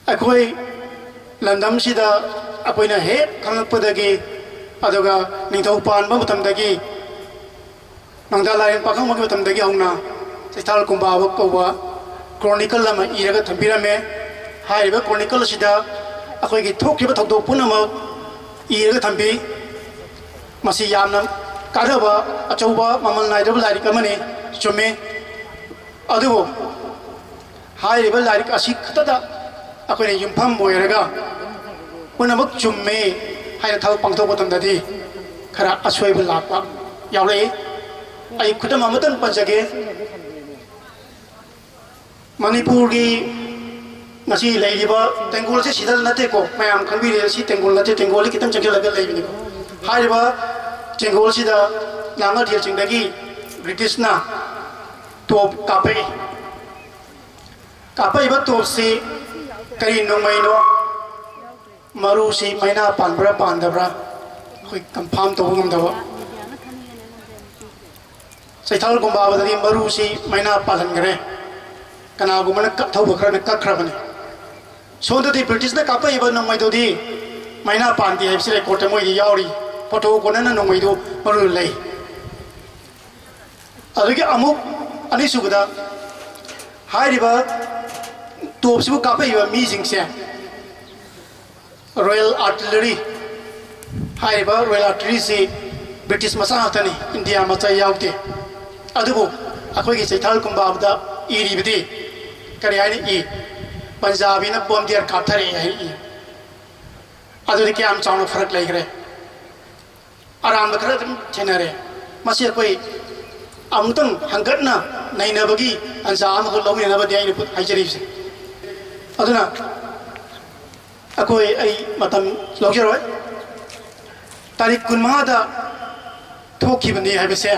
अखोई लंदम सिदा अखोइना हे खंगपदगी अदुगा निंथौ पानबा मतमदगी नंदा लाइन पाखंग मगे मतमदगी हौना सैथाल कुंबाब कौवा क्रॉनिकल लमा इरगा थंबिरमे हाइरिबा क्रॉनिकल सिदा अखोइगी थोखिबा थौदोक पुनमक इरगा थंबी मसी यामना कादबा अचौबा ममल नाइदब लाइरिक अमने चुमे अदुबो हाइरिबा लाइरिक असि खतदा अखोइने युमफम बोयरगा पुनमक चुमे हाइना थबक पांगथोक मतमददी खरा असोइबा लापा यावले आई खुदम अमतन पंजगे मणिपुर की नसी लेलिबा तेंगोल से सिदल नते को मयाम खंबिरे सि तेंगोल नते तेंगोल कितम चंगलगा लेबिनि को हाइबा तेंगोल सिदा लांगा थिल चिंगदगी ब्रिटिश ना टॉप कापे बा टॉप से करी नोंमैनो मरु से मैना पानब्रा पानदब्रा कोई कंफर्म तो ngam सैथाल गुंबाबदगी मरु से मैना पालनगरे कनागुमन कथौ बखरन कखरबने सोंददी ब्रिटिश ने कापैबा नोंमैदोदी मैना पानदी हैबसे रेकॉर्ड मोइदी यावरी फोटो कोनन नोंमैदो मरु लै अदुगी अमुक अनिसुगदा हाइरिबा टॉपसिबु कापैबा मीजिंगसे रॉयल आर्टिलरी हाइरिबा रॉयल आर्टिलरी से ब्रिटिश मसा हतनी इंडिया मचा यावते अदुबो अखोइगी सैथाल कुंबाबदा इरिबदी करी हाइनि इ पंजाबी न बोमदियर काथरे है इ अदुदि क्याम चाउन फरक लैग्रे आराम खरा दम थेनरे मसी कोई अमुतंग हंगतना नैनबगी अंजा अमख लौनेनबदि आइनि पुत हाइजरिबसे अदुना अखोई आई मतम लौजरोय तारीख 15 दा थोखिबनी हैबसे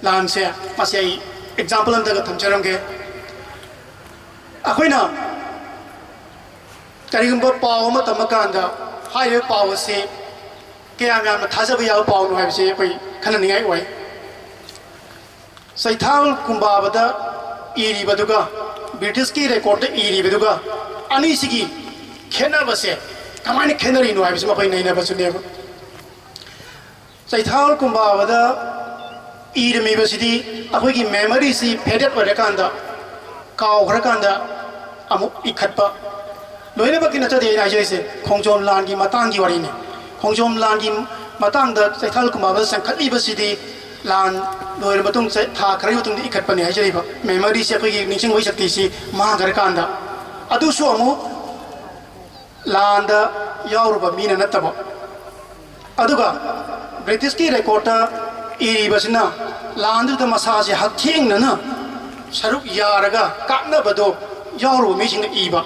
लान से मसी आई एग्जांपल अंदर थमचरंगे अखोइना करिगुंबा पाव अमा तमकांदा हाइवे पाव से क्या याम थाजब याव पाव नो हैबसे कोई खननिङाइ ओय सैथाल कुंबाबदा इरिबदुगा ब्रिटिश की रिकॉर्ड इरिबदुगा अनिसिगी खेनबसे कमाइन खेनरिनो हैबसे मखै नैनबसुनेब सैथाल कुंबाबदा इरमीबसिदी अखोइगी मेमोरी सी फेडेड ओरकांदा काउखरकांदा अमुक इखतपा लोइनबकी नचदे नाइजैसे खोंजोम लान की मतांगी वरिने खोंजोम लान की मतांगदा सैथाल कुंबाबदा संखतलीबसिदी लान लोइर मतुंग से था खरै मतुंग इखतपने हाइजरिबा मेमोरी से अखोइगी निंसिंग वइ शक्ति सी मांगरकांदा अदुसु अमुक लांदा यावरुबा मीना नत्तबा अदुगा ब्रिटिश की रिकॉर्ड इरिबसना लांदुदा मसासे हथेंगना सरुक यारगा काकनबदो यावरु मीसिंग इबा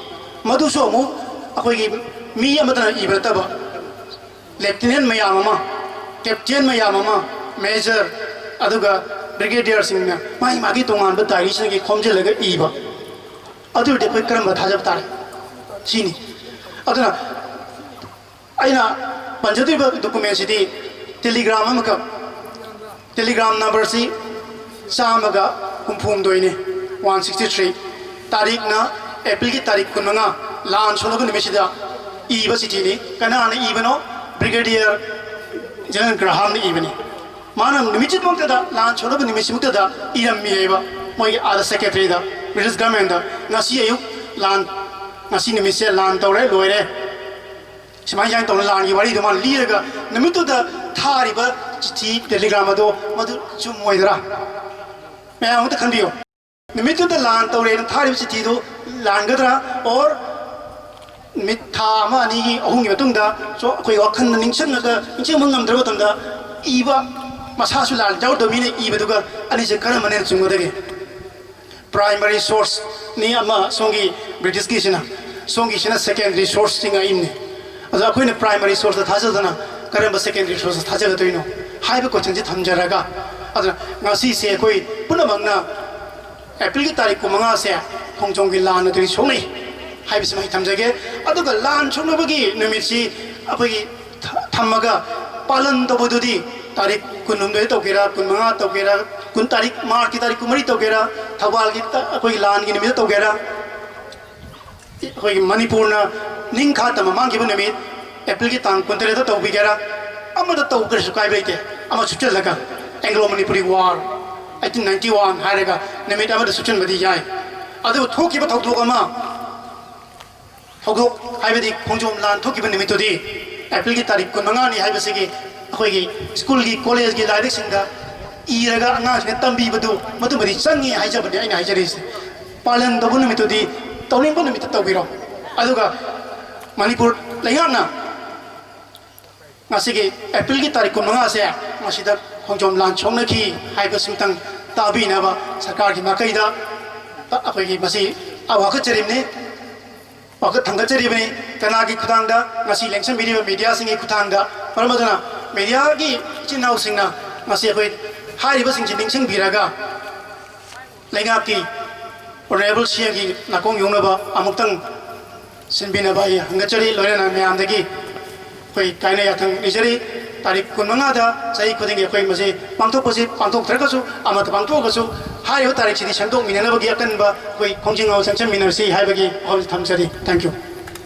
मधुसु अमु अखोइगी मी अमतना इबरतबा लेफ्टिनेंट मयाम अमा कैप्टन मयाम अमा मेजर अदुगा ब्रिगेडियर सिंगना माई मागी तोंगान ब डायरी सिंगी खोमजेलगा इबा अदुदि कोइ करम थाजब तारे सिनी अदुना आइना पंजदिबा डॉक्यूमेंट सिदी टेलीग्राम अमका टेलीग्राम नंबर सी चामगा कुमफुम दोइने 163 तारीख ना अप्रैल की तारीख कुनमंगा लान सोलग निमिषदा इबा सिटीनी कनान इबनो ब्रिगेडियर जनरल ग्राहम इबनी मानम निमिचित मुक्तदा लान सोलग निमिष मुक्तदा इरम्मीएबा मोय आदा सेक्रेटरी दा ब्रिटिश गवर्नमेंट दा नसी अयु लान नसी निमिषे लान तौरे लोइरे सिमाय जान तौन लान की वारी दुमान लीरगा निमितुदा थारिबा चिठी टेलीग्राम अदो मधु चुमोइदरा मैं आउत खंदियो निमितुदा लान तौरे थारिबा चिठी दो लानगदरा और मिथा अमा अनिगी अहुंगी मतुंगदा सो अखोइ वखन निंगसनगा निंगसंग ngамद्रबा तंदा इबा मसासु लान जाउदबिने इबदुगा अनिसे करमने चुंगदगे प्राइमरी सोर्स नि अमा सोंगी ब्रिटिश किसिना सोंगी सिना सेकेंडरी सोर्स सिंगा इमने अजा अखोइने प्राइमरी सोर्स थाजदना करम सेकेंडरी सोर्स थाजगदोइनो हाइबा क्वेश्चन से थमजरगा अजा ngasi से कोई पुनमंगना अप्रैल की तारीख 9 से खोंजोंगी लान अदुरी सोंनै हाइबसे मै थमजगे अदुगा लान सोंनबगी नमिसि अखोइ थमगा पालन तबदुदी तारीख 19 तौगेरा 15 तौगेरा 19 तारीख मार्च की तारीख 9 तौगेरा थवाल की अखोइ लान की निमित तौगेरा ꯑꯩꯈꯣꯏꯒꯤ ꯃꯅꯤꯄꯨꯔꯅ ꯅꯤꯡꯈꯥ ꯇꯝꯕ ꯃꯥꯡꯈꯤꯕ ꯅꯨꯃꯤꯠ ꯑꯦꯄ꯭ꯔꯤꯜꯒꯤ ꯇꯥꯡ 13ꯗ ꯇꯧꯕꯤꯒꯦꯔꯥ ꯑꯃꯗ ꯇꯧꯈ꯭ꯔꯁꯨ ꯀꯥꯏꯕ ꯂꯩꯇꯦ ꯑꯃ ꯁꯨꯞꯆꯜꯂꯒ ꯑꯦꯡꯒ꯭ꯂꯣ ꯃꯅꯤꯄꯨꯔꯤ ꯋꯥꯔ 1891 ꯍꯥꯏꯔꯒ ꯅꯨꯃꯤꯠ ꯑꯃꯗ ꯁꯨꯞꯆꯟꯕꯗꯤ ꯌꯥꯏ ꯑꯗꯨꯕꯨ ꯊꯣꯛꯈꯤꯕ ꯊꯧꯗꯣꯛ ꯑꯃ ꯊꯧꯗꯣꯛ ꯍꯥꯏꯕꯗꯤ ꯈꯣꯡꯖꯣꯝ ꯂꯥꯟ ꯊꯣꯛꯈꯤꯕ ꯅꯨꯃꯤꯠꯇꯨꯗꯤ ꯑꯦꯄ꯭ꯔꯤꯜꯒꯤ ꯇꯥꯔꯤꯛ 15ꯅꯤ ꯍꯥꯏꯕꯁꯤꯒꯤ ꯑꯩꯈꯣꯏꯒꯤ ꯁ꯭ꯀꯨꯜꯒꯤ ꯀꯣꯂꯦꯖꯒꯤ ꯂꯥꯏꯔꯤꯛꯁꯤꯡꯗ ꯏꯔꯒ ꯑꯉꯥꯡꯁꯤꯡꯅ ꯇꯝꯕꯤꯕꯗꯨ ꯃꯗꯨꯃꯗꯤ ꯆꯪꯉꯤ ꯍꯥꯏꯖꯕꯅꯤ ꯑꯩꯅ ꯍꯥꯏꯖꯔꯤꯁꯦ ꯄꯥꯂꯟ ꯇꯧꯕ ꯅꯨꯃꯤꯠꯇꯨꯗꯤ ꯇꯧꯅꯤꯡꯕ ꯅꯨꯃꯤꯠꯇ ꯇꯧꯕꯤꯔꯣ ꯑꯗꯨꯒ ꯃꯅꯤꯄꯨꯔ ꯂꯩꯉꯥꯛꯅ ꯉꯁꯤꯒꯤ ꯑꯦꯄ꯭ꯔꯤꯜꯒꯤ ꯇꯥꯔꯤꯛ 15ꯁꯦ ꯃꯁꯤꯗ ꯈꯣꯡꯖꯣꯝ ꯂꯥꯟ ꯁꯣꯛꯅꯈꯤ ꯍꯥꯏꯕꯁꯤꯃꯇꯪ ꯇꯥꯕꯤꯅꯕ ꯁꯔꯀꯥꯔꯒꯤ ꯃꯥꯏꯀꯩꯗ ꯑꯩꯈꯣꯏꯒꯤ ꯃꯁꯤ ꯋꯥꯀꯠꯆꯔꯤꯕꯅꯤ ꯋꯥꯀꯠ ꯊꯥꯡꯒꯠꯆꯔꯤꯕꯅꯤ ꯀꯅꯥꯒꯤ ꯈꯨꯠꯊꯥꯡꯗ ꯉꯁꯤ ꯂꯦꯡꯁꯟꯕꯤꯔꯤꯕ ꯃꯤꯗꯤꯌꯥꯁꯤꯡꯒꯤ ꯈꯨꯠꯊꯥꯡꯗ ꯃꯔꯝ ꯑꯗꯨꯅ ꯃꯤꯗꯤꯌꯥꯒꯤ ꯏꯆꯤꯟ ꯏꯅꯥꯎꯁꯤꯡꯅ ꯉꯁꯤ ꯑꯩꯈꯣꯏ ꯍꯥꯏꯔꯤꯕꯁꯤꯡꯁꯤ ꯅꯤꯡꯁꯤꯡꯕꯤꯔꯒ ꯂꯩꯉꯥꯛꯀꯤ ꯑꯣꯅꯔꯦꯕꯜ ꯁꯤꯑꯦꯝꯒꯤ ꯅꯥꯀꯣꯡ ꯌꯧꯅꯕ ꯑꯃꯨꯛꯇꯪ ꯁꯤꯟꯕꯤꯅꯕ ꯑꯩ ꯍꯪꯒꯠꯆꯔꯤ ꯂꯣꯏꯅꯅ ꯃꯌꯥꯝꯗꯒꯤ ꯑꯩꯈꯣꯏ ꯀꯥꯏꯅ ꯌꯥꯊꯪ ꯅꯤꯖꯔꯤ तारीख 15दा चाही खुदिंगे अखोई मसे पांथोकपसि पांथोकथ्रगसु अमत पांथोकसु हायो तारीख सिदि संदोक मिननबगी अकनबा अखोई खोंजिंगाव संचम मिनरसि हाइबगी हौल थमसरी थैंक यू।